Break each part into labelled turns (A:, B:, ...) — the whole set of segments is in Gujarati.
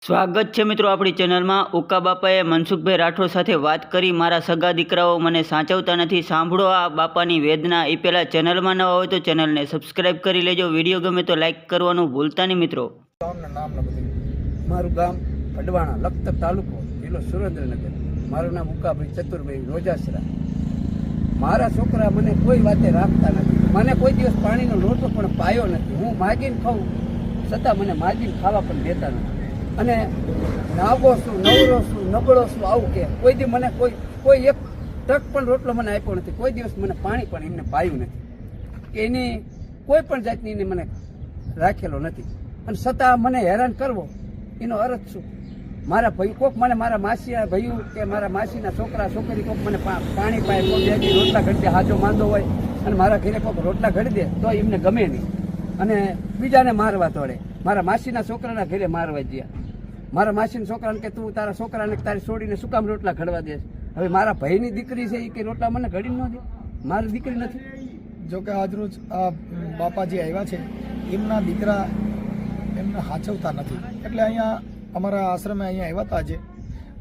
A: સ્વાગત છે મિત્રો આપણી ચેનલમાં। ઉકા બાપાએ મનસુખભાઈ રાઠોડ સાથે વાત કરી। મારા સગા દીકરાઓ મને સાચવતા નથી, સાંભળો આ બાપાની વેદના। એ પહેલાં ચેનલમાં નવા હોય તો ચેનલને સબસ્ક્રાઈબ કરી લેજો। વિડીયો ગમે તો લાઈક કરવાનું ભૂલતા નહીં મિત્રો।
B: મારું ગામ અડવાણા, લખતર તાલુકો, જિલ્લો સુરેન્દ્રનગર। મારું નામ ઉકાભાઈ ચતુરભાઈ રોજાસરા। મારા છોકરા મને કોઈ વાતે રાખતા નથી, મને કોઈ દિવસ પાણીનો લોટો પણ પાયો નથી। હું માગીને ખાઉં છતાં મને માગીને ખાવા પણ દેતા નથી। અને નાગો છું, નવરો છું, નબળો છું આવું કે કોઈ દી મને કોઈ એક ટક પણ રોટલો મને આપ્યો નથી। કોઈ દિવસ મને પાણી પણ એમને પાયું નથી કે એની કોઈ પણ જાતની એને મને રાખેલો નથી। અને છતાં મને હેરાન કરવો એનો અર્થ શું? મારા ભાઈ કોક મને મારા માસીના ભાઈઓ કે મારા માસીના છોકરા છોકરી કોક મને પાણી પાય, કોઈ બે રોટલા ઘડી દે, હાજો માંદો હોય અને મારા ઘરે કોક રોટલા ઘડી દે તો એમને ગમે નહીં અને બીજાને મારવા તોડે। મારા માસીના છોકરાના ઘરે મારવા ગયા। મારા માસીના છોકરાને કે તું તારા છોકરાને તારી છોડીને શું કામ રોટલા ઘડવા દે? હવે મારા ભાઈની દીકરી છે એ કે રોટલા મને ઘડી ન દે, મારી દીકરી નથી।
C: જોકે આજરોજ આ બાપાજી આવ્યા છે, એમના દીકરા એમને સાચવતા નથી, એટલે અહીંયા અમારા આશ્રમે અહીંયા આવ્યા હતા આજે।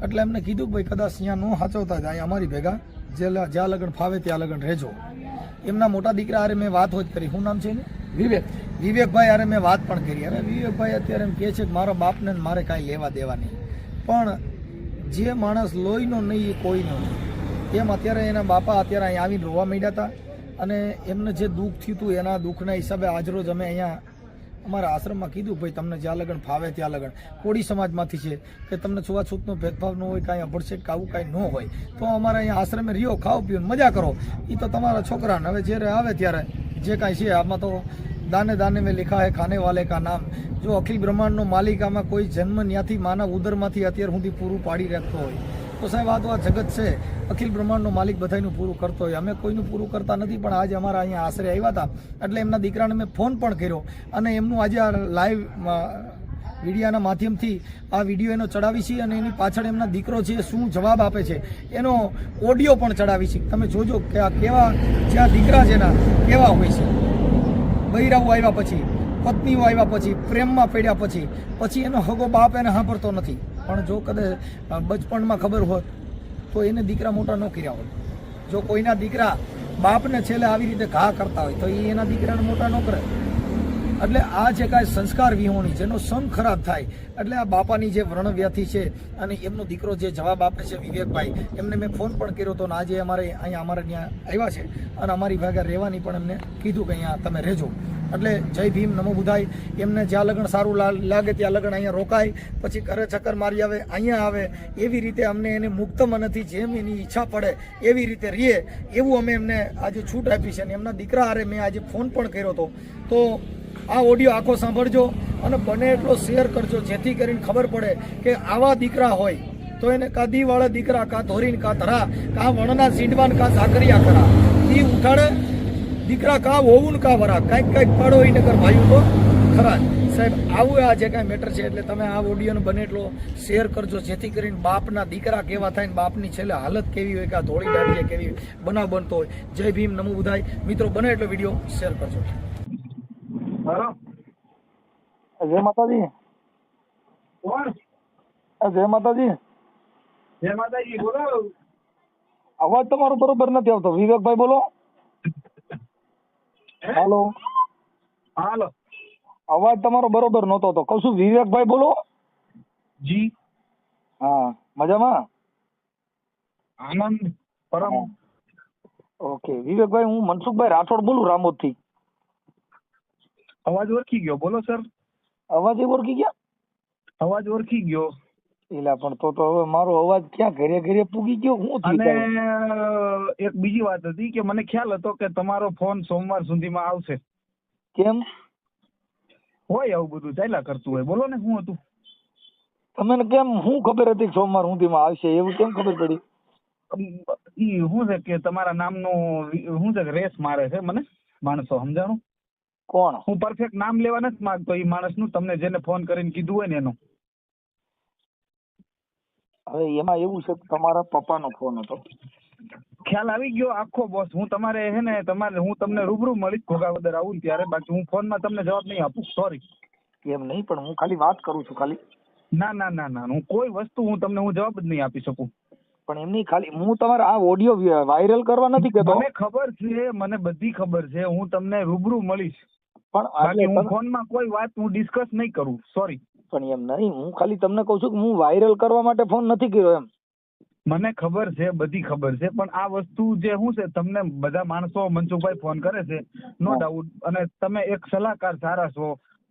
C: એટલે એમને કીધું કે ભાઈ કદાચ અહીંયા ન સાચવતા જાય અમારી ભેગા જ્યાં લગન ફાવે ત્યાં લગન રહેજો। એમના મોટા દીકરા હારે મેં વાત જ કરી। શું નામ છે એને? વિવેકભાઈ હારે મેં વાત પણ કરી। હવે વિવેકભાઈ અત્યારે એમ કહે છે કે મારા બાપને મારે કાંઈ લેવા દેવા નહીં, પણ જે માણસ લોહીનો નહીં એ કોઈનો નહીં। એમ અત્યારે એના બાપા અત્યારે અહીંયા આવીને રોવા માંડ્યા હતા અને એમને જે દુઃખ થયું હતું એના દુઃખના હિસાબે આજરોજ અમે અહીંયા અમારા આશ્રમમાં કીધું ભાઈ તમને જ્યાં લગન ફાવે ત્યાં લગન, કોળી સમાજમાંથી છે કે તમને છૂવાછૂતનો ભેદભાવ ન હોય, કાંઈ અભડછેટ કે આવું કાંઈ ન હોય તો અમારા અહીંયા આશ્રમે રહ્યો, ખાઓ પીઓ મજા કરો, એ તો તમારા છોકરાને હવે જ્યારે આવે ત્યારે જે કાંઈ છે આમાં તો દાને દાને મેં लिखा है खाने वाले का नाम। જો અખિલ બ્રહ્માંડનો માલિક આમાં કોઈ જન્મ ત્યાંથી માનવ ઉદરમાંથી અત્યાર સુધી પૂરું પાડી રહેતો હોય તો સાહેબ આ તો આ જગત છે, અખિલ બ્રહ્માંડનો માલિક બધાનું પૂરું કરતો હોય। અમે કોઈનું પૂરું કરતા નથી, પણ આજે અમારા અહીંયા આશરે આવ્યા હતા એટલે એમના દીકરાને મેં ફોન પણ કર્યો અને એમનું આજે આ લાઈવ મીડિયાના માધ્યમથી આ વિડીયો એનો ચડાવી છે અને એની પાછળ એમના દીકરો છે શું જવાબ આપે છે એનો ઓડિયો પણ ચડાવી છે। તમે જોજો કે આ કેવા જ્યાં દીકરા છે ને કેવા હોય છે। બૈરાઓ આવ્યા પછી, પત્નીઓ આવ્યા પછી, પ્રેમમાં પડ્યા પછી એનો હગો બાપ એને સાંભળતો નથી, પણ જો કદાચ બચપણમાં ખબર હોત તો એને દીકરા મોટા ન કર્યા હોત। જો કોઈના દીકરા બાપને છેલ્લે આવી રીતે ઘા કરતા હોય તો એ એના દીકરાને મોટા ન કરે। એટલે આ જે કાંઈ સંસ્કાર વિહોણી જેનો સમ ખરાબ થાય, એટલે આ બાપાની જે વ્રણવ્યાથી છે અને એમનો દીકરો જે જવાબ આપે છે વિવેકભાઈ, એમને મેં ફોન પણ કર્યો હતો અને આજે અમારે ત્યાં આવ્યા છે અને અમારી ભાગે રહેવાની પણ એમને કીધું કે અહીંયા તમે રહેજો। એટલે જય ભીમ નમો બુધાય। એમને જ્યાં લગન સારું લાગે ત્યાં લગન અહીંયા રોકાય, પછી ઘરે ચક્કર મારી આવે અહીંયા આવે, એવી રીતે અમને એને મુક્ત મનથી જેમ એની ઈચ્છા પડે એવી રીતે રહીએ એવું અમે એમને આજે છૂટ આપી છે। અને એમના દીકરા હારે મેં આજે ફોન પણ કર્યો હતો। તો આ ઓડિયો આખો સાંભળજો અને બને એટલો શેર કરજો જેથી કરીને ખબર પડે કે આવા દીકરા હોય તો એને કા દીવાળા દીકરા, કા ધોરીને કા ધરા, કા વણના સીંડવાન, કા ઝાકરિયા કરા, ઈ ઉઠાડે દીકરા કા હોવું ને કા વરા, કાંઈક પાડો એ નગર ભાઈ તો ખરા સાહેબ। આવું આ જે કાંઈ મેટર છે એટલે તમે આ ઓડિયોને બને એટલો શેર કરજો જેથી કરીને બાપના દીકરા કેવા થાય ને બાપની છેલ્લે હાલત કેવી હોય કે આ ધોળી દાઢીએ કેવી બનાવ બનતો હોય। જય ભીમ નમો બુધાય મિત્રો, બને એટલો વિડીયો શેર કરજો। જય માતાજી।
D: કોણ?
C: જય માતાજી।
D: જય માતાજી, બોલો।
C: અવાજ તમારો બરોબર નથી આવતો। વિવેકભાઈ બોલો। હાલો,
D: હાલો,
C: અવાજ તમારો બરોબર નહોતો તો કહું છું વિવેકભાઈ બોલો।
D: જી,
C: હા, મજામાં?
D: આનંદ પરમ।
C: ઓકે વિવેકભાઈ, હું મનસુખભાઈ રાઠોડ બોલું રામોદ થી।
D: અવાજ ઓળખી ગયો, બોલો સર।
C: અવાજ એ ઓળખી ગયા?
D: અવાજ ઓળખી ગયો
C: એલા પણ તો હવે મારો અવાજ ક્યાં ઘરે ઘરે પૂગી ગયો? હું
D: અને એક બીજી વાત હતી કે મને ખ્યાલ હતો કે તમારો ફોન સોમવાર સુધીમાં આવશે।
C: કેમ
D: હોય આવું બધું ચાલ્યા કરતું હોય, બોલો ને શું હતું?
C: તમને કેમ શું ખબર હતી કે સોમવાર સુધીમાં આવશે? એવું કેમ ખબર પડી?
D: ઈ શું છે કે તમારા નામનું શું છે રેસ મારે છે મને માણસો, સમજાણું?
C: કોણ?
D: હું પરફેક્ટ નામ લેવા નથી માંગતો એ માણસનું, તમને જેને ફોન કરીને કીધું હોય ને એનું।
C: હવે એમાં એવું છે કે તમારા પપ્પાનો ફોન હતો।
D: ખ્યાલ આવી ગયો આખો બોસ। હું તમારે હે ને હું તમને રૂબરૂ મળીશ ઘોઘાવદર આવું ને ત્યારે, બાકી હું ફોનમાં તમને જવાબ નહીં આપું, સોરી।
C: એમ નહીં, પણ હું ખાલી વાત કરું છું ખાલી।
D: ના ના ના ના હું કોઈ વસ્તુ હું જવાબ જ નહીં આપી શકું.
C: પણ એમની ખાલી હું તમારા આ ઓડિયો વાયરલ કરવા નથી કહેતો,
D: મને ખબર છે, મને બધી ખબર છે, હું તમને રૂબરૂ મળીશ,
C: પણ
D: બાકી હું
C: એટલે
D: ફોનમાં કોઈ વાત હું ડિસ્કસ નહીં કરું. સોરી.
C: પણ એમ નહીં, હું ખાલી તમને કહું છું કે હું વાયરલ કરવા માટે ફોન નથી કર્યો એમ.
D: મને ખબર છે, બધી ખબર છે, પણ આ વસ્તુ જે શું છે, તમને બધા માણસો મનસુખભાઈ ફોન કરે છે, નો ડાઉટ, અને તમે એક સલાહકાર સારા છો,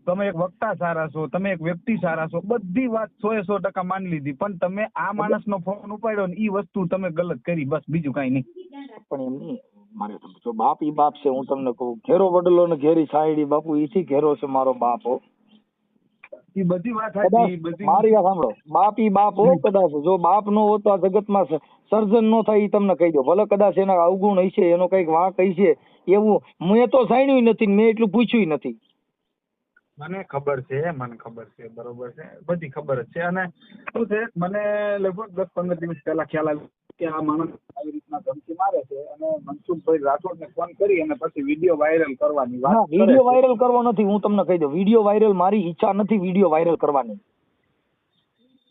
D: તમે એક વક્તા સારા છો, તમે એક વ્યક્તિ સારા છો, બધી વાત 100% માની લીધી, પણ તમે આ માણસનો ફોન ઉપાડ્યો ને એ વસ્તુ તમે ગલત કરી, બસ બીજું કઈ નહીં.
C: પણ એમ નહીં, મારે જો બાપ ઈ બાપ છે, હું તમને કહું, ઘેરો વડલો ને ઘેરી સાયડી, બાપુ ઈથી ઘેરો છે મારો બાપ હો.
D: એ બધી વાત
C: કદાચ
D: સાચી, બધી
C: મારી વાત સાંભળો, બાપ ઈ બાપ હો. કદાચ જો બાપ નો હોત તો આ જગતમાં સર્જન નો થાય, ઈ તમને કહી દો. ભલે કદાચ એના અવગુણ હશે, એનો કઈક વાંક હશે, એવું મેં તો સાંભળ્યું નથી, મેં એટલું પૂછ્યું નથી.
D: મને ખબર છે, બરોબર છે, બધી ખબર જ છે. અને શું છે, મને લગભગ 10-15 દિવસ પહેલા ખ્યાલ આવ્યો કે આ માણસ આવી રીતના ધમકી મારે છે, અને મનસુખભાઈ રાઠોડને ફોન કરી અને પછી વિડીયો વાયરલ કરવાની વાત કરે છે.
C: વિડીયો વાયરલ કરવો નથી, હું તમને કહી દઉં, વિડીયો વાયરલ મારી ઈચ્છા નથી, વિડીયો વાયરલ કરવાની.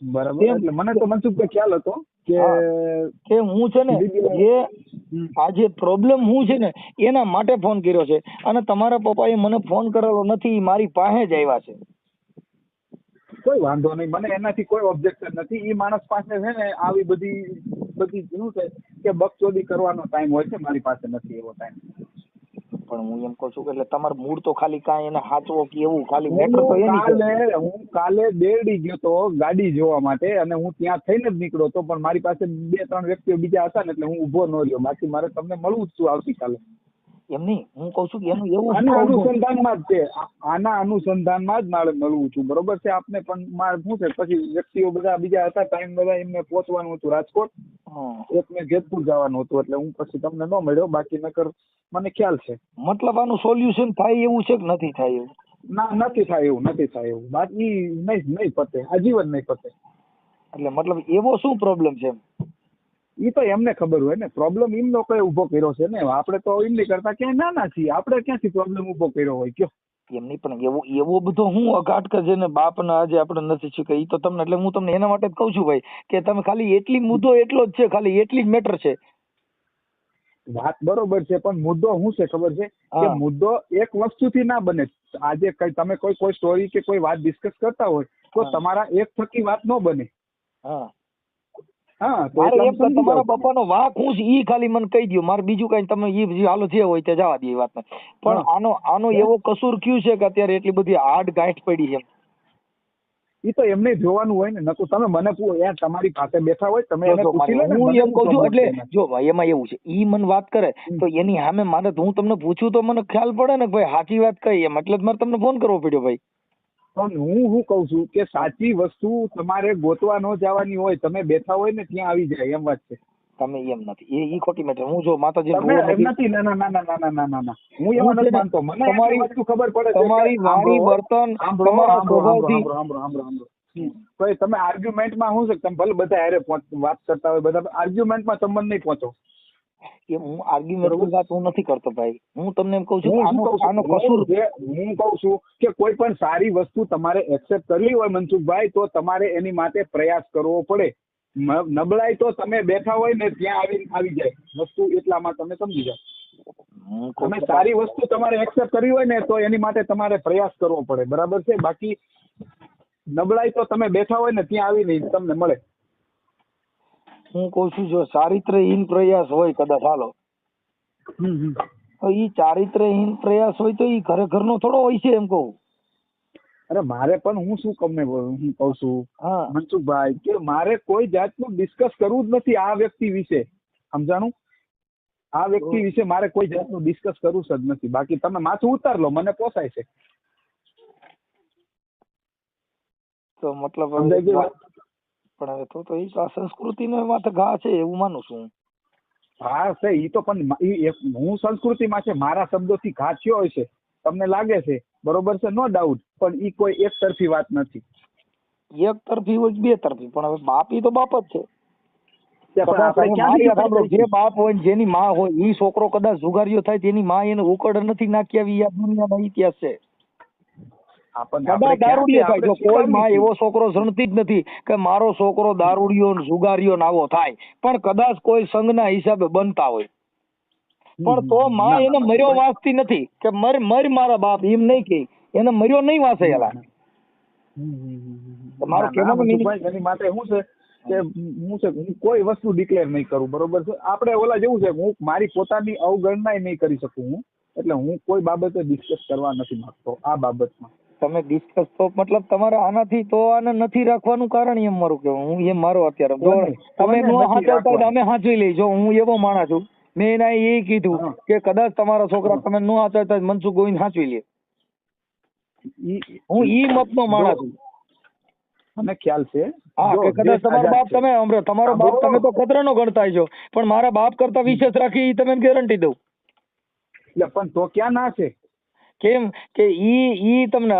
D: બરાબર, એટલે મને તો મનસુખભાઈ ખ્યાલ હતો
C: કે હું છે ને જે આ જે પ્રોબ્લેમ હું છે ને એના માટે ફોન કર્યો છે, અને તમારા પપ્પાએ મને ફોન કરેલો નથી, મારી પાસે જ આવ્યા છે.
D: કોઈ વાંધો નહીં, મને એનાથી કોઈ ઓબ્જેક્શન નથી. એ માણસ પાસે છે ને આવી બધી શું છે કે બકચોદી કરવાનો ટાઈમ હોય છે, મારી પાસે નથી એવો ટાઈમ.
C: પણ હું એમ કહું છું કે એટલે તમારું મૂડ તો ખાલી કાંઈ એને હાચવો કે એવું ખાલી મેટર તો એની.
D: હું કાલે બેરડી ગયો તો ગાડી જોવા માટે, અને હું ત્યાં થઈને જ નીકળ્યો હતો, પણ મારી પાસે 2-3 વ્યક્તિઓ બીજા હતા ને, એટલે હું ઊભો ન રહ્યો. બાકી મારે તમને મળવું જ છું આવતીકાલે.
C: એમ નહીં, હું કહું છું કે એનું એવું
D: આના અનુસંધાનમાં જ છે, આના અનુસંધાનમાં જ મારે મળવું છું, બરોબર છે. આપને પણ મારે શું છે, પછી વ્યક્તિઓ બધા બીજા હતા, ટાઈમ બધા એમને પહોંચવાનું હતું રાજકોટ, એકને જેતપુર જવાનું હતું, એટલે હું પછી તમને ન મળ્યો. બાકી નકર મને ખ્યાલ છે.
C: મતલબ આનું સોલ્યુશન થાય એવું છે કે નથી થાય એવું?
D: ના, નથી થાય એવું. બાકી નહીં પતે, આજીવન નહીં પતે.
C: એટલે મતલબ એવો શું પ્રોબ્લેમ છે?
D: એ તો એમને ખબર હોય ને, પ્રોબ્લેમ એમનો કઈ ઉભો કર્યો છે ને. આપણે તો એમ નહીં કરતા, ક્યાંય નાના છીએ આપણે, ક્યાંથી પ્રોબ્લેમ ઉભો કર્યો હોય કયો?
C: એમ નહીં, પણ એવો બધો હું અઘાટ કે જેને બાપના આજે આપણે નથી શીખે, એ તો તમને, એટલે હું તમને એના માટે જ કહું છું ભાઈ, કે તમે ખાલી એટલી મુદ્દો એટલો જ છે, ખાલી એટલી જ મેટર છે.
D: વાત બરોબર છે, પણ મુદ્દો શું છે ખબર છે કે મુદ્દો એક વસ્તુથી ના બને. આજે કઈ તમે કોઈ સ્ટોરી કે કોઈ વાત ડિસ્કસ કરતા હોય તો તમારા એક થકી વાત ન બને.
C: તમારા પપ્પાનો વાંક હું છે ઈ ખાલી મને કહી દો, મારે બીજું કઈ તમે ઈ હાલો જે હોય તે જવા દે એ વાત. પણ આનો એવો કસૂર ક્યું છે કે અત્યારે એટલી બધી હાડ ગાંઠ પડી છે?
D: એ તો એમને જોવાનું હોય ને. નકર તમે મને પૂછો, યાર તમારી પાસે બેઠા હોય તમે એને પૂછી લો ને.
C: હું એમ કહું છું, એટલે જો ભાઈ એમાં એવું છે, ઈ મને વાત કરે તો એની સામે મારે હું તમને પૂછું તો મને ખ્યાલ પડે ને ભાઈ સાચી વાત કઈ એમ, એટલે જ મારે તમને ફોન કરવો પડ્યો ભાઈ.
D: પણ હું કઉ છું કે સાચી વસ્તુ તમારે ગોતવા ન જવાની હોય, તમે બેઠા હોય ને ત્યાં આવી જાય, એમ વાત છે.
C: તમે એમ નથી, એ ખોટી મેટર. હું જો માતાજી
D: નથી, ના હું એમાં નથી માનતો. મને તમારી વસ્તુ ખબર પડે,
C: તમારી વાણી વર્તન, તમારા સ્વભાવથી.
D: તો તમે આર્ગ્યુમેન્ટમાં શું છે, તમે ભલે બધા હારે વાત કરતા હોય, બધા આર્ગ્યુમેન્ટમાં સંબંધ નહીં પહોંચો.
C: કે હું આર્ગ્યુમેન્ટ વાત હું નથી કરતો ભાઈ, હું તમને એમ કહું છું આનો કસૂર.
D: હું કહું છું કે કોઈ પણ સારી વસ્તુ તમારે એક્સેપ્ટ કરવી હોય મનસુખભાઈ, તો તમારે એની માટે પ્રયાસ કરવો પડે. નબળાઈ તો તમે બેઠા હોય ને ત્યાં આવી જાય વસ્તુ, એટલામાં તમે સમજી જાઓ. તમે સારી વસ્તુ તમારે એક્સેપ્ટ કરવી હોય ને તો એની માટે તમારે પ્રયાસ કરવો પડે, બરાબર છે. બાકી નબળાઈ તો તમે બેઠા હોય ને ત્યાં આવીને તમને મળે.
C: હું કઉ છું જો ચારિત્રહીન પ્રયાસ હોય કદાચ હાલો, તો ઈ ચારિત્રહીન પ્રયાસ હોય તો ઈ ઘર નો થોડો હોય છે એમ કહું.
D: અરે મારે પણ હું શું હું કઉ છું મનસુખભાઈ કે મારે કોઈ જાતનું ડિસ્કસ કરવું જ નથી આ વ્યક્તિ વિશે, સમજાણું? આ વ્યક્તિ વિશે મારે કોઈ જાતનું ડિસ્કસ કરવું જ નથી. બાકી તમે માથું ઉતાર લો, મને પોસાય છે.
C: તો મતલબ પણ હવે તો ઈ સંસ્કૃતિ નો માથે ઘા છે એવું માનું છું.
D: હા છે ઈ તો, પણ હું સંસ્કૃતિમાં છે, મારા શબ્દોથી ઘા થયો હોય છે, તમને લાગે છે, બરોબર છે, નો ડાઉટ. પણ ઈ કોઈ એક તરફી વાત નથી.
C: એક તરફી હોય બે તરફી, પણ હવે બાપ ઈ તો બાપ જ છે. જે બાપ હોય જેની માં હોય, ઈ છોકરો કદાચ જુગારીઓ થાય તેની માં એને ઉકળ નથી નાખી આવી, આ દુનિયાનો ઇતિહાસ છે.
D: આપણને
C: બધા દારૂડિયો થાય. જો કોઈ માં
D: આપણે
C: એવો છોકરો જણતી જ નથી કે મારો છોકરો દારૂડિયો ને જુગારીયો ને આવો થાય, પણ કદાચ કોઈ સંઘના હિસાબે બનતા હોય, પણ તો માં એને મર્યો વાંચતી નથી કે મર મારા બાપ એમ નહીં કે એને મર્યો નહીં વાંચે એલા. તમારો કહેવાનો meaning
D: એની માટે શું છે કે હું કોઈ વસ્તુ ડિક્લેર નહીં કરું, બરોબર છે. આપણે ઓલા જેવું છે, હું મારી પોતાની અવગણના નહીં કરી શકું હું, એટલે હું કોઈ બાબતે ડિસ્કસ કરવા નથી માંગતો આ બાબતમાં.
C: તમે ડિસ્કસ તો મતલબ તમારે આનાથી તો આને નથી રાખવાનું કારણ એમ મારું કેવું, હું એમ મારો અત્યારે જો તમે નો હાચવતા હોય અમે હાચવી લઈ. જો હું એવો માણસ છું, મેં એના એ કીધું કે કદાચ તમારા છોકરા તમે નો હાચવતા મનસુખ ગોવિંદ હાચવી લે. હું ઈ મતનો માણસ છું.
D: મને ખ્યાલ છે
C: હા કે કદાચ તમારો બાપ તમે તમારો બાપ તમે તો ખતરાનો ગણતા છો, પણ મારા બાપ કરતા વિશેષ રાખી ઈ તમે ગેરંટી દઉં.
D: એટલે પણ તો ક્યાં ના છે?
C: કેમ કે ઈ તમને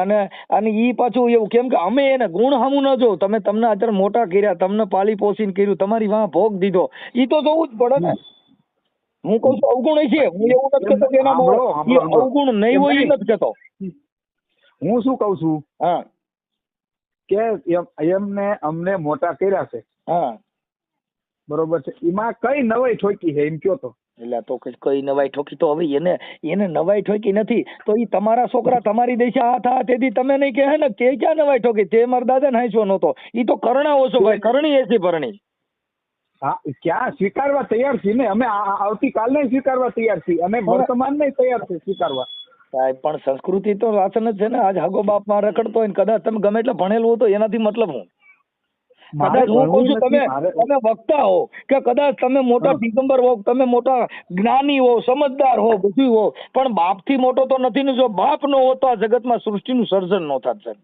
C: અને ઈ પાછું એવું કેમ કે અમે એને ગુણ હામું ન જો, તમે તમને અત્યારે મોટા કર્યા, તમને પાલી પોસીને કર્યું, તમારી વાં ભોગ દીધો, ઈ તો જોવું જ પડે ને. હું કઉ છું અવગુણ છે, હું એવું નથી કહેતો કે એના અવગુણ નહીં હોય એ નથી કહેતો.
D: હું શું કઉ છું
C: હા
D: કે એમને અમને મોટા કર્યા છે,
C: હા
D: બરોબર છે, એમાં કઈ નવાઈ ઠોકી છે એમ કયો તો?
C: એટલે તો કઈ નવાઈ ઠોકી તો હવે એને નવાઈ ઠોકી નથી તો ઈ તમારા છોકરા તમારી દેશે આ થા તેથી તમે નહીં કહે ને કે ક્યાં નવાઈ ઠોકી, તે મારા દાદા ને હાંચવો નતો, ઈ તો કરણા ઓછો ભાઈ, કરણી એસી ભરણી.
D: હા ક્યાં સ્વીકારવા તૈયાર છીએ ને અમે, આવતીકાલને સ્વીકારવા તૈયાર છીએ અને વર્તમાન ને તૈયાર છે સ્વીકારવા.
C: સાહેબ પણ સંસ્કૃતિ તો વાંચન જ છે ને. આજ હગો બાપ માં રખડતો હોય ને કદાચ તમે ગમે એટલે ભણેલું હો તો એનાથી મતલબ હું કદાચ હું કહું છું તમે વક્તા હો કે કદાચ તમે મોટા દિગંબર હો, તમે મોટા જ્ઞાની હો, સમજદાર હો, બધું હો, પણ બાપ થી મોટો તો નથી ને. જો બાપ નો હોતો આ જગતમાં સૃષ્ટિનું સર્જન નો થાત સાહેબ.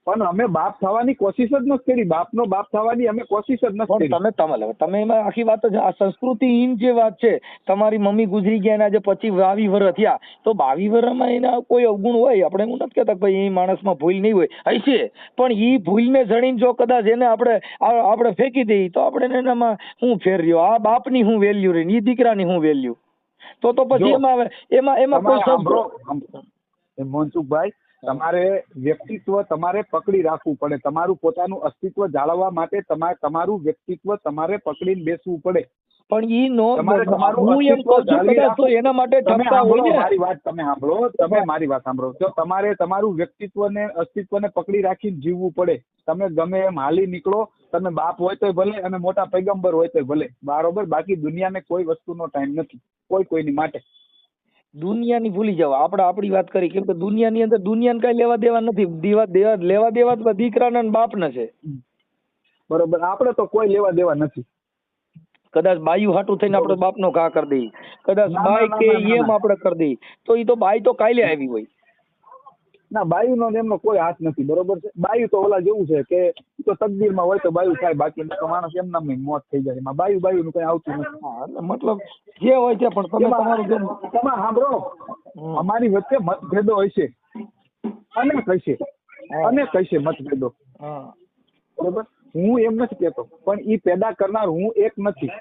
D: પણ અમે બાપ થવાની કોશિશ જ નથી કરી, બાપનો બાપ થવાની અમે કોશિશ જ નથી કરી.
C: તમે એમાં આખી વાત જ આ સંસ્કૃતિહીન જે વાત છે, તમારી મમ્મી ગુજરી ગયા એના જે 25-22 વર્ષ થયા, તો 22 વર્ષમાં એના કોઈ અવગુણ હોય, આપણે એવું નથી કહેતા ભાઈ એ માણસમાં ભૂલ નહીં હોય, હશે, પણ એ ભૂલને જણીને જો કદાચ એને આપણે ફેંકી દઈએ તો આપણે એનામાં શું ફેર રહ્યો, આ બાપની શું વેલ્યુ રહી, એ દીકરાની શું વેલ્યુ, તો પછી એમાં કોઈ
D: મનસુખભાઈ તમારે વ્યક્તિત્વ તમારે પકડી રાખવું પડે, તમારું પોતાનું અસ્તિત્વ જાળવવા માટે તમારું વ્યક્તિત્વ તમારે પકડીને બેસવું પડે.
C: પણ ઈ નો હું એમ કહું છું કદાચ તો એના માટે ઠપકા હોય ને.
D: મારી વાત તમે સાંભળો, તમે મારી વાત સાંભળો. તો તમારે તમારું વ્યક્તિત્વને અસ્તિત્વને પકડી રાખીને જીવવું પડે. તમે ગમે એમ હાલી નીકળો, તમે બાપ હોય તો ભલે અને મોટા પૈગંબર હોય તો ભલે, બરોબર. બાકી દુનિયાને કોઈ વસ્તુનો ટાઈમ નથી કોઈની માટે.
C: દુનિયાની ભૂલી જાવ, આપણે આપણી વાત કરી, કેમ કે દુનિયાની અંદર દુનિયાને કઈ લેવા દેવા નથી, લેવા દેવા તો દીકરાના બાપને છે,
D: બરોબર. આપણે તો કોઈ લેવા દેવા નથી.
C: કદાચ બાયું હાટું થઈને આપણે બાપનો ઘા કરી દઈએ, કદાચ બાઈ કે એમ આપણે કરી દઈએ, તો એ તો બાઈ તો કાલે આવી હોય.
D: ના, બાયુનો એમનો કોઈ હાથ નથી, બરોબર છે. બાયુ તો ઓલા જેવું છે કે તો તકદીરમાં હોય તો બાયુ થાય, બાકી તો માણસ એમના મોત થઈ જાય. એમાં બાયુ નું કઈ આવતું નથી.
C: મતલબ જે હોય છે, પણ તમે તમારું
D: તમે સાંભળો, અમારી વચ્ચે મતભેદો હોય છે, અને કહીશે મતભેદો, બરોબર. હું એમ નથી કેતો, પણ ઈ પેદા કરનાર હું એક નથી,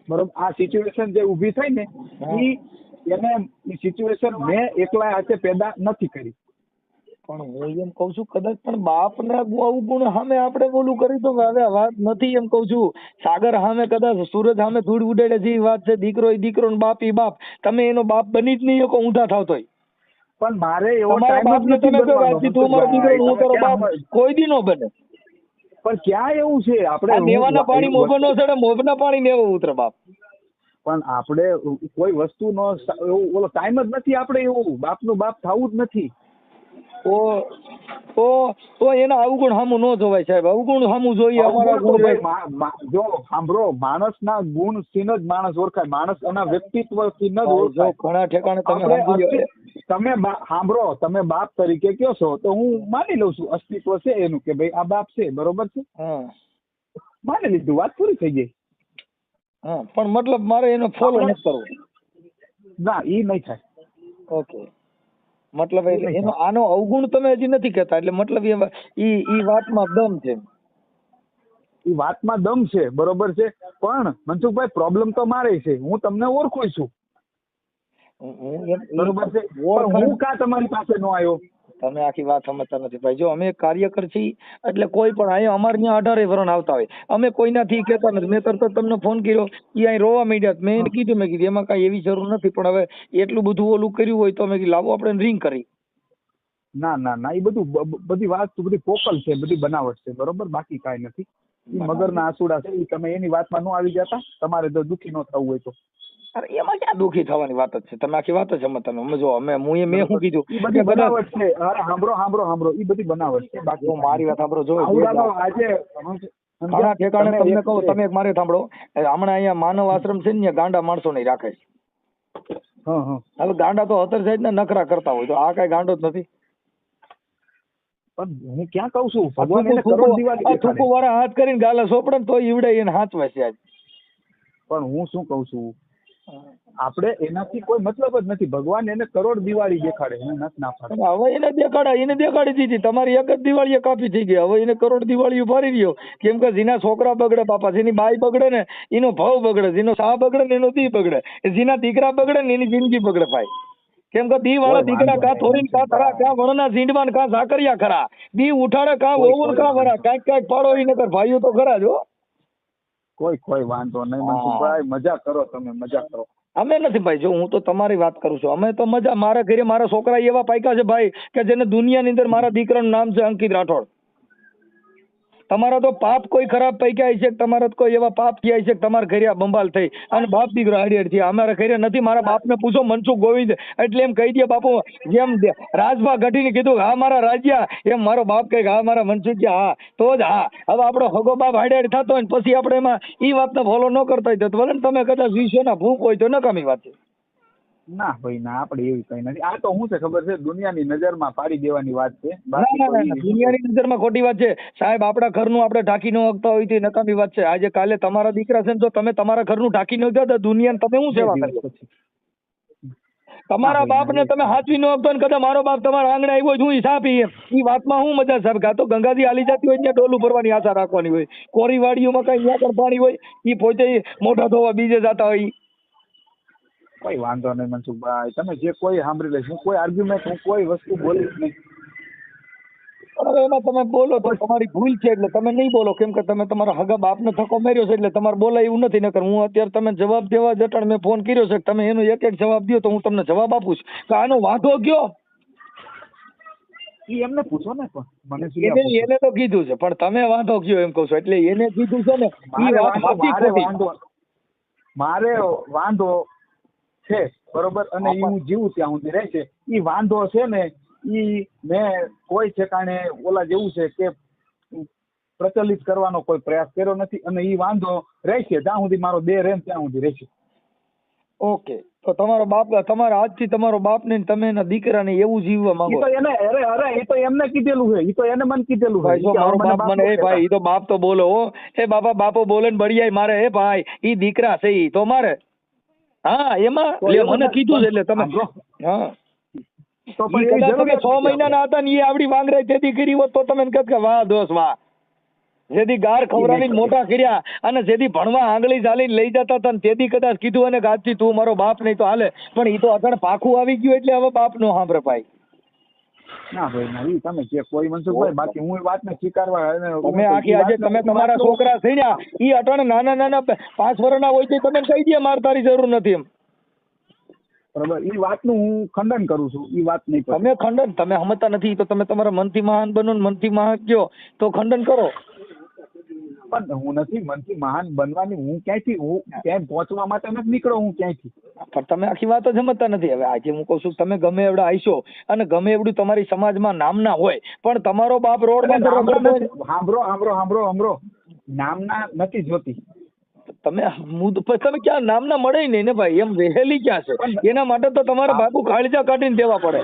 D: બરોબર. આ સિચ્યુએશન જે ઉભી થઈ ને એને સિચ્યુએશન મેં એકલા હાથે પેદા નથી કરી.
C: પણ હું એમ કઉ છું કદાચ પણ બાપ ને અવગુણ સામે આપણે બોલું કરી તો હવે વાત નથી. એમ કઉ છું સાગર સામે કદાચ સૂરજ સામે ધૂળ ઉડાડે જેવી વાત છે. દીકરો એ દીકરો ને બાપ એ બાપ, તમે એનો બાપ બની જ નહીં શકો ઊંધા થાવ તોય.
D: પણ મારે એવો
C: તમારા બાપ ને તમે કયો વાતચીત, તું મારો દીકરો હું તારો બાપ, કોઈ દી નો બને.
D: પણ ક્યાં એવું છે? આપણે
C: દેવાના પાણી મોભો નો ચડે, મોભના પાણી ને એવો ઉતરે બાપ.
D: પણ આપણે કોઈ વસ્તુનો ઓલો ટાઈમ જ નથી. આપણે એવું બાપનું બાપ થવું જ નથી.
C: તો એના અવગુણ સામું ન જોવાય સાહેબ, અવગુણ સામું જોઈએ. અમારા ગુણ
D: જો સાંભળો, માણસના ગુણ થી જ માણસ ઓળખાય, માણસ એના વ્યક્તિત્વ થી જ ઓળખાય.
C: ઘણા ઠેકાણે તમે
D: સાંભળો, તમે બાપ તરીકે કયો છો તો હું માની લઉં છું, અસ્તિત્વ છે એનું કે ભાઈ આ બાપ છે, બરોબર છે, માની લીધું, વાત પૂરી થઈ ગઈ.
C: હા, પણ મતલબ મારે એનો ફોલો નથી કરવો.
D: ના, ઈ નહીં થાય.
C: ઓકે, મતલબ એનો આનો અવગુણ તમે હજી નથી કહેતા, એટલે મતલબ ઈ વાતમાં દમ છે.
D: ઈ વાતમાં દમ છે, બરોબર છે. પણ મનસુખભાઈ પ્રોબ્લેમ તો મારે છે, હું તમને ઓળખું છું.
C: હું એમ-
D: બરોબર છે,
C: વોર્ડ
D: પણ હું કાં તમારી પાસે ન આવ્યો?
C: તમે આખી વાત સમજતા નથી ભાઈ. જો અમે કાર્યકર છીએ એટલે કોઈ પણ અહીંયા અમારે ત્યાં 18 વરણ આવતા હોય, અમે કોઈનાથી કહેતા નથી. મેં તરત જ તમને ફોન કર્યો, એ અહીં રોવા માંડ્યા. મેં એને કીધું, મેં કીધું એમાં કાંઈ એવી જરૂર નથી, પણ હવે એટલું બધું ઓલું કર્યું હોય તો મેં કીધું લાવો આપણે રિંગ કરી.
D: ના ના ના, એ બધું બધી વાત બધી પોકલ છે, બધી બનાવટ છે, બરોબર, બાકી કાંઈ નથી. એ મગરના આસુડા છે, એ તમે એની વાતમાં ન આવી જતા. તમારે જો દુઃખી ન થવું હોય તો.
C: અરે એમાં ક્યાં દુઃખી થવાની વાત જ છે? તમે આખી વાત જ સમજતા નથી. અમે જો મેં શું કીધું
D: એ બધી
C: કે કદાચ
D: બનાવટ છે. અરે સાંભળો, એ બધી બનાવટ છે. બાકી
C: હું મારી વાત સાંભળો. જો
D: આવડાનો આજે
C: ઘણા ઠેકાણે
D: તમે
C: તમને
D: એક
C: કહું, તમે એક મારે સાંભળો. હમણાં અહીંયા માનવ આશ્રમ છે ને, ત્યાં ગાંડા માણસો નહીં રાખે છે.
D: હા
C: હવે ગાંડા તો અત્યારે સાઈડ ને નખરા કરતા હોય, તો આ કઈ ગાંડો જ નથી.
D: પણ હું ક્યાં કહું છું, ભગવાન એને કરોડ દિવાળી દેખાડે.
C: થૂકુ વાળા હાથ કરીને ગાલા સોપડે ને તો ઈવડે એને હાચવે છે આજ.
D: પણ હું શું કહું છું, આપણે એનાથી કોઈ મતલબ જ નથી. ભગવાન એને કરોડ દિવાળી દેખાડે, હું નથી ના પાડતો.
C: હવે એને દેખાડી દીધી. તમારી એક જ દિવાળીએ કાપી થઈ ગઈ. હવે એને કરોડ દિવાળી ભરી રહ્યો. કેમ કે જેના છોકરા બગડે બાપા, જેની બાઈ બગડે ને એનો ભાવ બગડે, જેનો સા બગડે ને એનો દી બગડે, જેના દીકરા બગડે ને એની જિંદગી બગડે ભાઈ. કેમ કે દી વાળા દીકરા કા થોરીને કા થરા, કા વણના ઝીંડવાન કા ઝાકરિયા ખરા, દી ઉઠાડે કા ઓવર કા વરા, કાંઈક પાડો ઈ નકર ભાઈઓ તો ખરા જ હો.
D: કોઈ વાંધો નહીં મનસુખભાઈ, મજા કરો તમે, મજા કરો.
C: અમે નથી ભાઈ. જો હું તો તમારી વાત કરું છું. અમે તો મજા, મારા ઘરે મારા છોકરા એવા પાક્યા છે ભાઈ કે જેને દુનિયાની અંદર મારા દીકરાનું નામ છે અંકિત રાઠોડ. તમારા તો પાપ કોઈ ખરાબ પૈક્યા છે, તમારા તો કોઈ એવા પાપ થયા છે કે તમારા ઘરે આ બંબાલ થઈ અને બાપ દીકરો હાડી થયા. અમારા ઘરે નથી. મારા બાપને પૂછો, મનસુખ ગોવિંદ એટલે એમ કહી દે બાપુ, જેમ રાજભા ઘટીને કીધું હા મારા રાજ્યા, એમ મારો બાપ કહે હા મારા મનસુખ, હા તો જ હા. હવે આપણો હગો બાપ હાડી થતો હોય ને પછી આપણે એમાં એ વાતને ફોલો ન કરતા હોય તો ભલે ને તમે કદાચ વિશ્વના ભૂખ હોય તો નકામી વાત છે.
D: ના ભાઈ ના, આપણે એવી કઈ નથી. આ તો શું છે ખબર છે, દુનિયાની નજરમાં પાડી દેવાની વાત છે.
C: ના, દુનિયાની નજરમાં ખોટી વાત છે સાહેબ. આપણા ઘરનું આપણે ઢાંકી ન શકતા હોય તો નકામી વાત છે. આજે કાલે તમારા દીકરા છે ને, જો તમે તમારા ઘરનું ઢાંકી ન શકતા તો દુનિયાને તમે શું સેવા કરી? તમારા બાપને તમે હાચવી ન શકતો ને કદાચ મારો બાપ તમારા આંગણે આવ્યો હોય, હું સા પીએ, એ વાતમાં શું મજા સાહેબ? કાં તો ગંગાજી હાલી જતી હોય ત્યાં ડોલું ભરવાની આશા રાખવાની હોય, કોરી વાડીઓમાં કઈ ત્યાં પણ પાણી હોય, એ પોતે મોઢા ધોવા બીજે જતા હોય.
D: કોઈ વાંધો નહીં મનસુખભાઈ, તમે જે કોઈ સાંભળી લઈશ. હું કોઈ આર્ગ્યુમેન્ટ, હું કોઈ વસ્તુ બોલીશ નહીં.
C: પણ હવે એમાં તમે બોલો તો તમારી ભૂલ છે એટલે તમે નહીં બોલો. કેમ કે તમે તમારા હગા બાપને થકો માર્યો છે એટલે તમારે બોલાય એવું નથી. નકર હું અત્યારે તમે જવાબ દેવા જટાણ મેં ફોન કર્યો છે, તમે એનો એક જવાબ દો તો હું તમને જવાબ આપું છું કે આનો વાંધો કયો.
D: ઈ એમને પૂછો ને, પણ મને શું
C: એને તો કીધું છે, પણ તમે વાંધો કયો એમ કહો છો એટલે એને કીધું છે ને ઈ વાત સાચી ખોટી.
D: મારે વાંધો છે બરોબર, અને ઈ હું જીવું ત્યાં સુધી રહે છે. ઈ વાંધો છે ને, ઈ મેં કોઈ ઠેકાણે ઓલા જેવું છે કે પ્રચલિત કરવાનો કોઈ પ્રયાસ કર્યો નથી, અને ઈ વાંધો રહેશે જ્યાં સુધી મારો દેહ રહે ત્યાં સુધી રહેશે.
C: ઓકે, તો તમારો બાપ, તમારા આજથી તમારો બાપ ને તમે એના દીકરાને એવું જીવવા માંગો?
D: ઈ તો એને અરે એ તો એમને કીધેલું છે, ઈ તો એને મને કીધેલું છે.
C: ભાઈ જો મારો બાપ મને, એ ભાઈ ઈ તો બાપ તો બોલો હો, એ બાપો બોલે ને બળિયાઈ મારે. એ ભાઈ ઈ દીકરા છે ઈ તો મારે. હા એમાં મને કીધું છે એટલે તમે હા તો પણ તમે 6 મહિનાના હતા ને એ આવડી વાંગરાઈ તેથી કરી હોત તો તમે કહત કે વાહ દોસ્ત વાહ. જેથી ગાર ખવડાવીને મોટા કર્યા અને જેથી ભણવા આંગળી ચાલીને લઈ જતા હતા ને તેથી કદાચ કીધું અને આજથી તું મારો બાપ નહીં તો હાલે, પણ એ તો અગણ પાખું આવી ગયું એટલે હવે બાપ નો સાંભળે ભાઈ.
D: ના ભાઈ ના, ઈ તમે જે કોઈ મનસુખભાઈ, બાકી હું એ વાતને સ્વીકારવા
C: તમે આખી આજે તમે તમારા છોકરા થયા ઈ અટાણે નાના 5 વર્ષના હોય તો તમે કહી દે મારે તારી જરૂર નથી એમ.
D: બરાબર, ઈ વાતનું હું ખંડન કરું છું. ઈ વાત નહીં.
C: તમે ખંડન તમે સમજતા નથી તો તમે તમારા મનથી મહાન બનો ને મનથી મહાન કયો તો ખંડન કરો.
D: પણ હું નથી મનથી મહાન બનવાની. હું ક્યાંય પહોંચવા માટે નથી નીકળ્યો હું ક્યાંયથી. પણ
C: તમે આખી વાત જ સમજતા નથી. હવે આજે હું કહું છું તમે ગમે એવડા આવીશો અને ગમે એવડું તમારી સમાજમાં નામના હોય, પણ તમારો બાપ રોડ
D: સાંભળો નામના નથી જોતી.
C: તમે ક્યાં નામના મળે નહીં ને ભાઈ, એમ વહેલી ક્યાં છે? એના માટે તો તમારે બાપુ કાળજા કાઢીને દેવા પડે.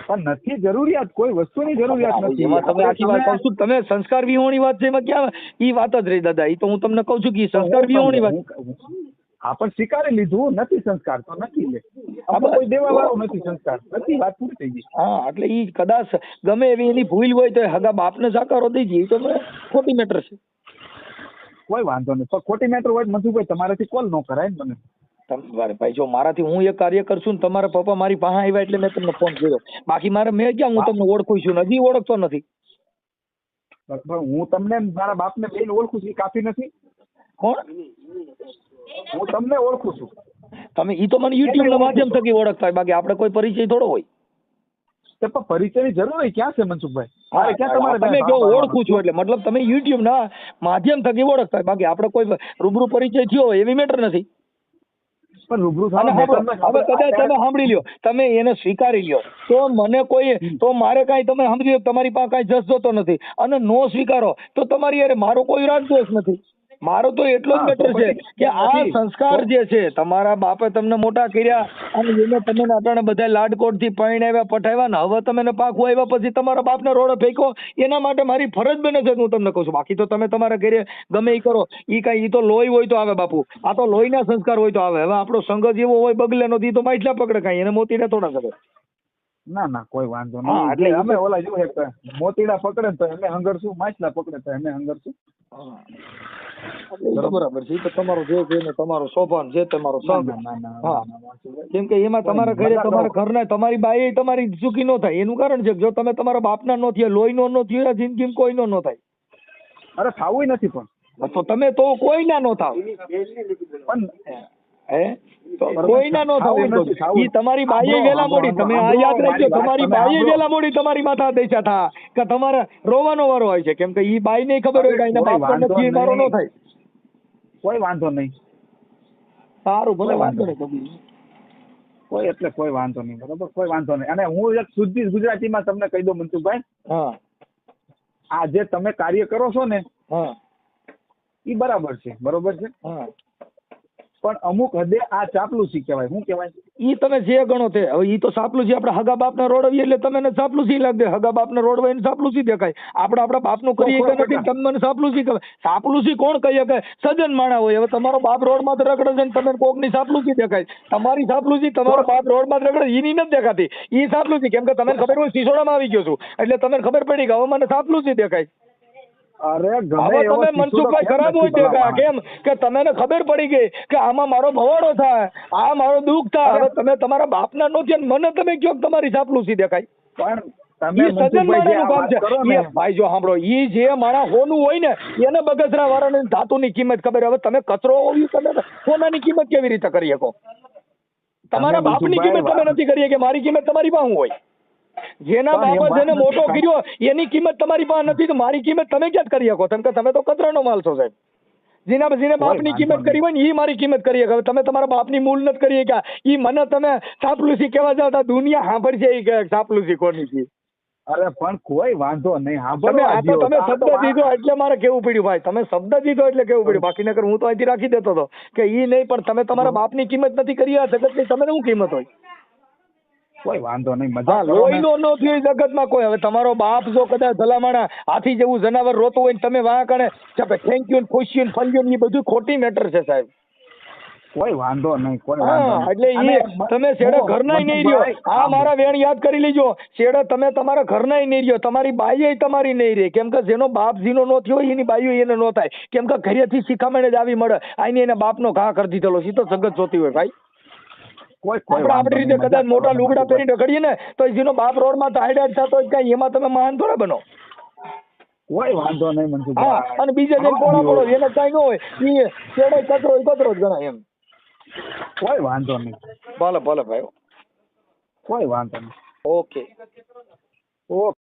D: પણ નથી જરૂરિયાત, કોઈ વસ્તુની જરૂરિયાત નથી.
C: એમાં તમે આખી વાત કહું છું, તમે સંસ્કાર વિહોણી વાત છે એમાં ક્યાં ઈ વાત જ રહી દાદા. ઈ તો હું તમને કહું છું કે સંસ્કાર વિહોણી વાત.
D: હા પણ સ્વીકારી લીધું નથી સંસ્કાર તો નથી લે. આપણે કોઈ દેવા વાળો નથી સંસ્કાર, નથી વાત પૂરી થઈ ગઈ.
C: હા એટલે ઈ કદાચ ગમે એવી એની ભૂલ હોય તો હગા બાપને સાકારો દઈ દઈએ તો ખોટી મેટર છે.
D: કોઈ વાંધો નહીં. તો ખોટી મેટર હોય મનસુખભાઈ તમારાથી કોલ ન કરાય ને મને.
C: તમારે ભાઈ જો મારાથી હું એક કાર્ય કરશું ને તમારા પપ્પા મારી પાસે આવ્યા એટલે મેં તમને ફોન કર્યો, બાકી મારે મેં ક્યાં હું તમને ઓળખું છું, હજી ઓળખતો નથી.
D: પણ હું તમને મારા બાપને બેન ઓળખું છું, એ કાફી નથી?
C: કોણ?
D: હું તમને ઓળખું છું.
C: તમે ઈ તો મને યુટ્યુબ ના માધ્યમ થકી ઓળખતા હોય, બાકી આપણે કોઈ પરિચય થોડો હોય.
D: તે પણ પરિચયની જરૂર હોય ક્યાં છે મનસુખભાઈ? મારે ક્યાં તમારે
C: તમે
D: બેન
C: કેવો
D: સાંભળવાનું?
C: ઓળખું છું એટલે મતલબ તમે યુટ્યુબ ના માધ્યમ થકી ઓળખતા હોય, બાકી આપણે કોઈ રૂબરૂ પરિચય થયો હોય એવી મેટર નથી.
D: પણ રૂબરૂ
C: અને
D: થવાનું
C: હવે
D: matter નથી.
C: કદાચ તમે સાંભળી લ્યો, તમે એને સ્વીકારી લ્યો તો મને કોઈ તો મારે કાંઈ તમે સમજી લો તમારી પાસે કાંઈ જસ જોતો નથી, અને નો સ્વીકારો તો તમારી યાર મારો કોઈ રાગદોષ નથી. મારો તો એટલો જ
D: હા,
C: મેટર
D: તો
C: છે
D: પછી
C: કે આ
D: નથી.
C: સંસ્કાર જે છે તમારા બાપે તમને મોટા કર્યા અને એને તમે અટાણે બધા લાડકોટ થી પરણાવ્યા પઠાવ્યા ને હવે તમે એને પાકું આવ્યા પછી તમારા બાપને રોડે ફેંકો, એના માટે મારી ફરજ બને છે કે હું તમને કહું છું. બાકી તો તમે તમારા ઘરે ગમે એ કરો, ઈ તો લોહી હોય તો આવે બાપુ, આ તો લોહીના સંસ્કાર હોય તો આવે. હવે આપણો સંઘ જેવો હોય બગલે નો દી તો માછલા પકડે, કાંઈ એને મોતીને થોડા કરે.
D: ના ના કોઈ વાંધો
C: હા,
D: નહીં.
C: એટલે
D: એટલે
C: ઈ
D: અમે
C: તો-
D: ઓલા જેવું છે કે મોતીડા પકડે ને તો અમે હંગરશું, માછલા પકડે તો અમે હંગરશું.
C: એટલે ઈ તો બરાબર છે, ઈ તો તમારો જે છે ને તમારો સ્વભાવ જે તમારો
D: ના,
C: સંઘ.
D: ના, ના, ના,
C: હા.
D: ના, ના, વાંચુભાઈ.
C: કેમ કે એમાં
D: કોઈ
C: તમારા
D: નહીં.
C: ઘરે
D: બધા
C: તમારા
D: લોકો-
C: ઘરના તમારી બાઈ તમારી સુખી ન થાય એનું કારણ છે કે જો તમે તમારા બાપના નો થયા, લોહીનો નો થયો, જિંદગીમાં કોઈનો ન થાય,
D: અરે થાવું નથી પણ
C: તો તમે તો કોઈના નો થાવ.
D: પણ
C: હે તો કોઈના નો થાવ
D: થાવું
C: એમ કહું
D: નથી,
C: છું.
D: થાવું.
C: ઈ તમારી બાઈએ
D: સાંભળો,
C: વેલા મોડી,
D: સાંભળો,
C: તમે આ
D: સાંભળો,
C: યાદ રાખજો,
D: મારી વાત
C: તમારી
D: તમે
C: બાઈએ
D: સાંભળો.
C: વેલા મોડી તમારી માથા દેશા થા કે તમારે રોવાનો વારો હોય છે, કેમ કે ઈ બાઈ ને ખબર હોય કે એના
D: કોઈ
C: બાપ
D: વાંધો
C: નથી, મારો નો
D: નહીં.
C: થાય.
D: કોઈ વાંધો નહીં,
C: સારું ભલે
D: કોઈ
C: વાંધો
D: વાંધો
C: નહીં કબીર.
D: કોઈ એટલે કોઈ વાંધો નહીં, બરોબર, કોઈ વાંધો નહીં. અને હું એક શુદ્ધ ગુજરાતીમાં તમને કહી દઉં મનસુખભાઈ,
C: હા
D: આ જે તમે કાર્ય કરો છો ને
C: હા
D: એ બરાબર છે, બરોબર છે,
C: હા
D: પણ અમુક હદે આ ચાપલુસી કહેવાય. શું કહેવાય?
C: ઈ તમે જે ગણો તે, હવે ઈ તો સાપલુસી આપણે હગા બાપના રોડવીએ એટલે તમે સાપલુસી લાગે, હગા બાપના રોડવાય ને સાપલુસી દેખાય. આપણે આપણા બાપનું કરીએ કે નથી તમે મને સાપલુસી કહે. સાપલુસી કોણ કહીએ કે સજ્જન માણા હોય. હવે તમારો બાપ રોડમાં જ રખડે છે ને તમે કોકની સાપલુસી દેખાય. તમારી સાપલુસી તમારો બાપ રોડમાં જ રખડે ઈની નથી દેખાતી, ઈ સાપલુસી. કેમ કે તમને ખબર હોય સિસોડામાં આવી ગયો છું એટલે તમને ખબર પડી કે હવે મને સાપલુસી દેખાય.
D: અરે ગમે
C: હવે
D: એવો
C: તમે
D: શીશો
C: મનસુખભાઈ
D: કેમ
C: ખરાબ
D: નથી
C: હોય
D: ભલા
C: છે કેમ કે તમને ખબર પડી ગઈ કે આમાં મારો ભવાડો થાય, આ મારો દુઃખ થાય. હવે તમે તમારા બાપના નો થયા મને તમે કયો કે તમારી ચાપલુસી દેખાય.
D: પણ તમે
C: ઈ સજ્જન
D: મનસુખભાઈ જે
C: માણાનું
D: આ
C: કામ
D: વાત
C: છે.
D: કરો ને,
C: ઈ ભાઈ જો સાંભળો, ઈ જે માણા હોનું હોય ને એને બગસરા વાળાને ધાતુની કિંમત ખબર. હવે તમે કચરો હોવી તમે સોનાની કિંમત કેવી રીતે કરી શકો? તમારા બાપની કિંમત તમે નથી કરી કે મારી કિંમત તમારી પાસે હોય. જેના
D: પણ
C: બાપા
D: એમ
C: જેને
D: વાત
C: મોટો
D: નથી.
C: કર્યો એની કિંમત તમારી પાસે નથી તો મારી કિંમત તમે ક્યાં જ કરી શકો? કેમ કે તમે તો કચરાનો માલ છો સાહેબ. જેને બાપની
D: વાંધો
C: કિંમત
D: નહીં.
C: કરી હોય ને એ મારી કિંમત કરી શકે. હવે તમે તમારા બાપની મૂળ નથી કરી કે ઈ મને તમે ચાપલુસી કહેવા જાવ તો દુનિયા સાંભળશે ઈ કે ચાપલુસી કોની છે.
D: અરે પણ કોઈ વાંધો નહીં.
C: તમે આ તો તમે શબ્દ
D: સાંભળો
C: દીધો એટલે મારે કેવું પડ્યું ભાઈ. તમે શબ્દ દીધો એટલે કેવું પડ્યું, બાકી નકર હું તો અહીંથી રાખી દેતો હતો કે ઈ નહીં. પણ તમે તમારા બાપની કિંમત નથી કરી આ જગતની, તમને શું કિંમત હોય?
D: કોઈ વાંધો નહીં,
C: હા,
D: મજા કરો ને.
C: લોહીનો ન થયો એ જગતમાં કોઈ. હવે તમારો બાપ જો કદાચ ભલામણા હાથી જેવું જનાવર રોતું હોય ને તમે વાહ કણે થેન્ક યુ ખુશી ફલ્યું એ બધું ખોટી મેટર છે સાહેબ.
D: કોઈ વાંધો નહીં, કોઈ વાંધો
C: હા,
D: નહીં.
C: એટલે
D: અને
C: ઈ તમે શેડે ઘરનાય નહીં રહ્યો. આ મારા વેણ યાદ કરી લીજો, શેડે તમે તમારા ઘરનાય નહીં રહ્યો, તમારી બાઈએ તમારી નહીં રહે. કેમ કે જેનો બાપ જીનો નો થયો એની બાઈઓ એને નો થાય. કેમ કે ઘરેથી શિખામણે જ આવી મળે. આઈને એના બાપનો ઘા કરી દીધેલો છે, ઈ તો જગત જોતી હોય ભાઈ.
D: કોઈ
C: આપણે આપણી રીતે
D: વાંધો
C: કદાચ
D: નહીં,
C: મોટા
D: મજા
C: લુગડા
D: કરો.
C: પહેરીને રખડીએ ને તો જેનો બાપ રોડમાં હાઈડ થતો હોય કઈ એમાં તમે મહાન થોડા બનો.
D: કોઈ વાંધો નહીં
C: હા,
D: મનસુખભાઈ.
C: અને બીજા જેમ પોળા પડો એને કઈ ન હોય ઈ શેડે કચરો જ ગણાય એમ.
D: કોઈ વાંધો નહીં,
C: ભલે ભલે ભાઈ.
D: કોઈ વાંધો નહીં.
C: ઓકે.
D: ઓકે.